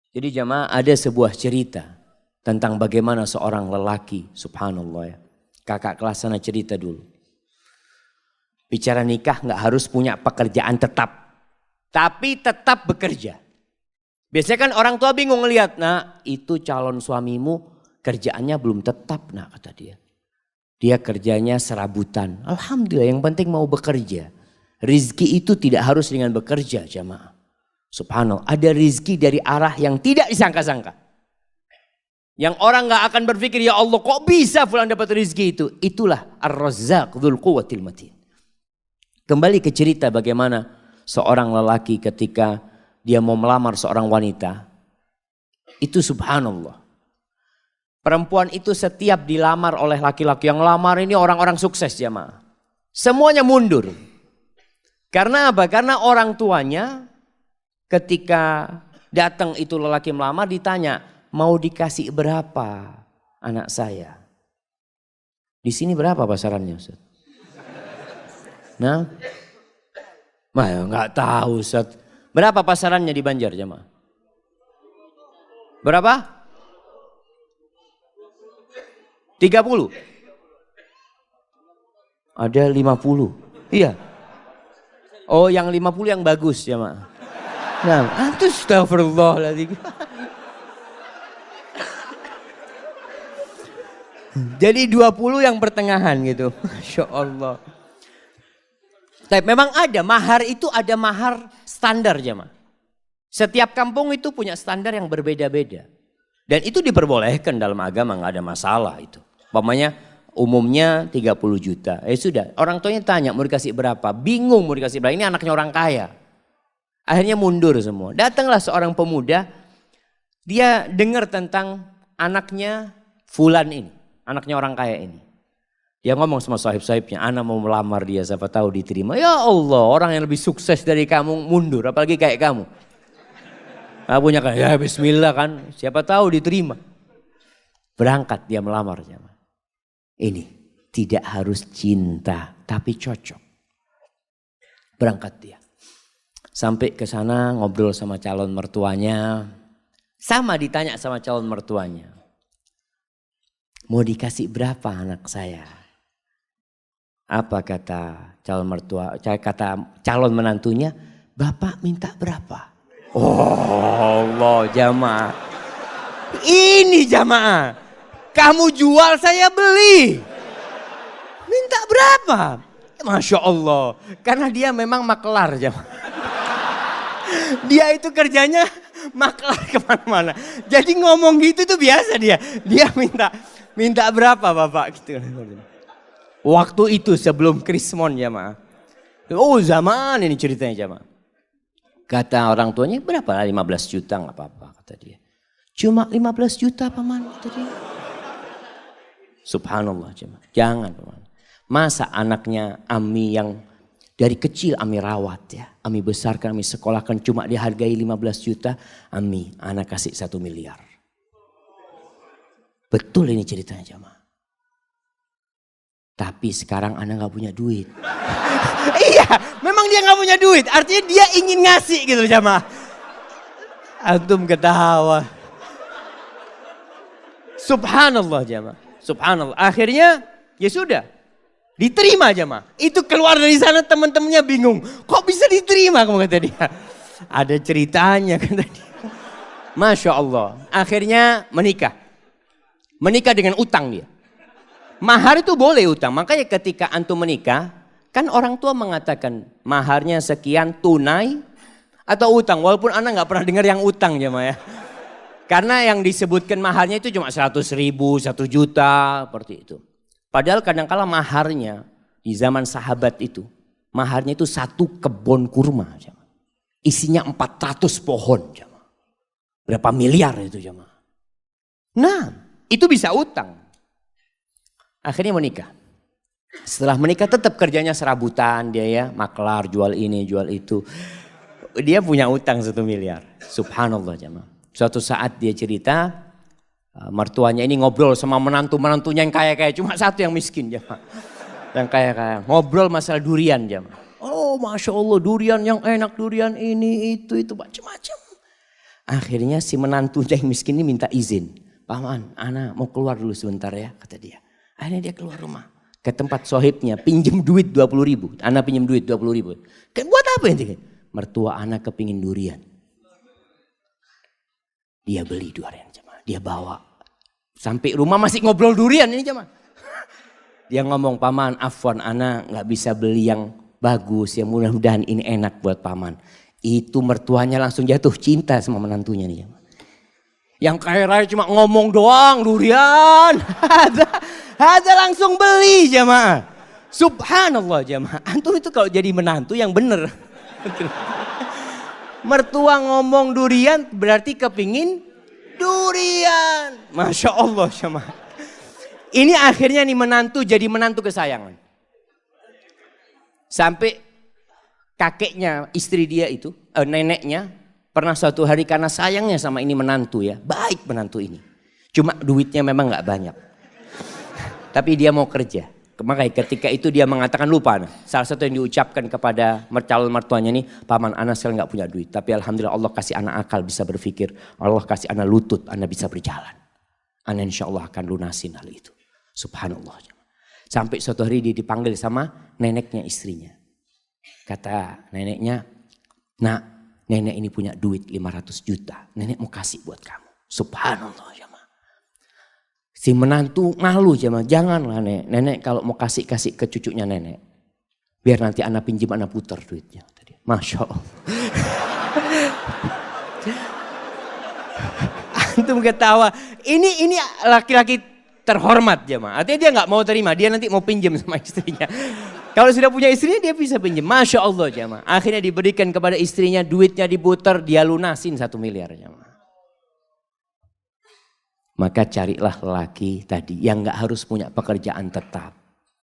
Jadi jamaah ada sebuah cerita tentang bagaimana seorang lelaki, subhanallah ya. Kakak kelas sana cerita dulu. Bicara nikah nggak harus punya pekerjaan tetap. Tapi tetap bekerja. Biasanya kan orang tua bingung ngelihat, nah itu calon suamimu kerjaannya belum tetap, nah kata dia. Dia kerjanya serabutan. Alhamdulillah yang penting mau bekerja. Rizki itu tidak harus dengan bekerja jamaah. Subhanallah, ada rizki dari arah yang tidak disangka-sangka. Yang orang gak akan berpikir, ya Allah kok bisa fulan dapat rizki itu. Itulah Ar-Razzaq Dzul Quwwatil Matin. Kembali ke cerita bagaimana seorang lelaki ketika dia mau melamar seorang wanita. Itu subhanallah. Perempuan itu setiap dilamar oleh laki-laki yang lamar ini orang-orang sukses jamaah. Semuanya mundur. Karena apa? Karena orang tuanya ketika datang itu lelaki melamar ditanya, mau dikasih berapa anak saya? Di sini berapa pasarannya Ustaz? Nah, nggak tahu Ustaz. Berapa pasarannya di Banjar jemaah? Berapa? 30? Ada 50? Iya. Oh yang 50 yang bagus jemaah. Nah, astagfirullahaladzim. Jadi 20 yang pertengahan gitu. Masya Allah. Tapi memang ada, mahar itu ada mahar standar jemaah. Setiap kampung itu punya standar yang berbeda-beda. Dan itu diperbolehkan dalam agama, nggak ada masalah itu. Umpamanya umumnya 30 juta. Sudah, orang tuanya tanya mau dikasih berapa. Bingung mau dikasih berapa, ini anaknya orang kaya. Akhirnya mundur semua. Datanglah seorang pemuda, dia dengar tentang anaknya fulan ini, anaknya orang kaya ini. Dia ngomong sama sahib-sahibnya, anak mau melamar dia, siapa tahu diterima. Ya Allah, orang yang lebih sukses dari kamu mundur, apalagi kayak kamu. Nah, punya kan, ya bismillah kan, siapa tahu diterima. Berangkat dia melamar. Ini tidak harus cinta, tapi cocok. Berangkat dia. Sampai ke sana ngobrol sama calon mertuanya. Sama ditanya sama calon mertuanya. Mau dikasih berapa anak saya? Apa kata calon mertua? Kata calon menantunya, Bapak minta berapa? Oh Allah jamaah. Ini jamaah. Kamu jual saya beli. Minta berapa? Masya Allah. Karena dia memang makelar jamaah. Dia itu kerjanya maklar kemana-mana. Jadi ngomong gitu tuh biasa dia. Dia minta berapa Bapak gitu. Waktu itu sebelum Krismon jamaah. Oh zaman ini ceritanya jamaah. Kata orang tuanya berapa lah 15 juta nggak apa-apa kata dia. Cuma 15 juta paman kata dia. Subhanallah jamaah. Jangan paman. Masa anaknya Ami yang dari kecil Ami rawat ya. Ami besarkan, Ami sekolahkan cuma dihargai 15 juta. Ami anak kasih 1 miliar. Betul ini ceritanya jamaah. Tapi sekarang anak gak punya duit. Iya memang dia gak punya duit. Artinya dia ingin ngasih gitu jamaah. Antum ketawa. Subhanallah jamaah. Subhanallah. Akhirnya ya sudah. Diterima jamaah. Itu keluar dari sana teman-temannya bingung. Kok bisa diterima kamu kata dia. Ada ceritanya kata dia. Masya Allah. Akhirnya menikah. Menikah dengan utang dia. Mahar itu boleh utang. Makanya ketika antum menikah. Kan orang tua mengatakan maharnya sekian tunai atau utang. Walaupun anak gak pernah dengar yang utang jamaah ya. Karena yang disebutkan maharnya itu cuma 100 ribu, 1 juta. Seperti itu. Padahal kadang-kala maharnya di zaman sahabat itu. Maharnya itu 1 kebun kurma. Jamaah. Isinya 400 pohon. Jamaah. Berapa miliar itu jamaah. Nah itu bisa utang. Akhirnya menikah. Setelah menikah tetap kerjanya serabutan dia ya. Maklar jual ini jual itu. Dia punya utang 1 miliar. Subhanallah jamaah. Suatu saat dia cerita. Mertuanya ini ngobrol sama menantu-menantunya yang kaya-kaya. Cuma 1 yang miskin jamaah. Yang kaya-kaya. Ngobrol masalah durian jamaah. Oh Masya Allah durian yang enak. Durian ini itu macam-macam. Akhirnya si menantunya yang miskin ini minta izin. Paman, ana mau keluar dulu sebentar ya, kata dia. Akhirnya dia keluar rumah. Ke tempat sohibnya, pinjem duit 20.000. Ana pinjem duit 20.000. Kan buat apa ini? Mertua ana kepingin durian. Dia beli durian jemaah. Dia bawa. Sampai rumah masih ngobrol durian ini jemaah. Dia ngomong, paman afwan ana gak bisa beli yang bagus. Yang mudah-mudahan ini enak buat paman. Itu mertuanya langsung jatuh cinta sama menantunya nih jemaah. Yang kaya raya cuma ngomong doang durian. Ada langsung beli jemaah. Subhanallah jemaah. Antum itu kalau jadi menantu yang bener. Mertua ngomong durian berarti kepingin durian. Masya Allah jemaah. Ini akhirnya nih menantu jadi menantu kesayangan. Sampai kakeknya istri dia itu, neneknya. Pernah suatu hari karena sayangnya sama ini menantu ya. Baik menantu ini. Cuma duitnya memang gak banyak. Tapi dia mau kerja. Makanya ketika itu dia mengatakan lupa. Salah satu yang diucapkan kepada calon mertuanya ini. Paman ana sekarang gak punya duit. Tapi alhamdulillah Allah kasih anak akal bisa berpikir. Allah kasih anak lutut. Anak bisa berjalan. Anak insya Allah akan lunasin hal itu. Subhanallah. Sampai suatu hari dia dipanggil sama neneknya istrinya. Kata neneknya. Nak. Nenek ini punya duit 500 juta. Nenek mau kasih buat kamu. Subhanallah jemaah. Si menantu malu jemaah. Janganlah nenek. Nenek kalau mau kasih ke cucunya nenek. Biar nanti anak pinjam anak putar duitnya. Masya Allah. Antum ketawa. Ini laki-laki terhormat jemaah. Artinya dia gak mau terima. Dia nanti mau pinjam sama istrinya. Kalau sudah punya istrinya dia bisa pinjam. Masya Allah jemaah. Akhirnya diberikan kepada istrinya duitnya diputar. Dia lunasin 1 miliar jemaah. Maka carilah lelaki tadi yang gak harus punya pekerjaan tetap.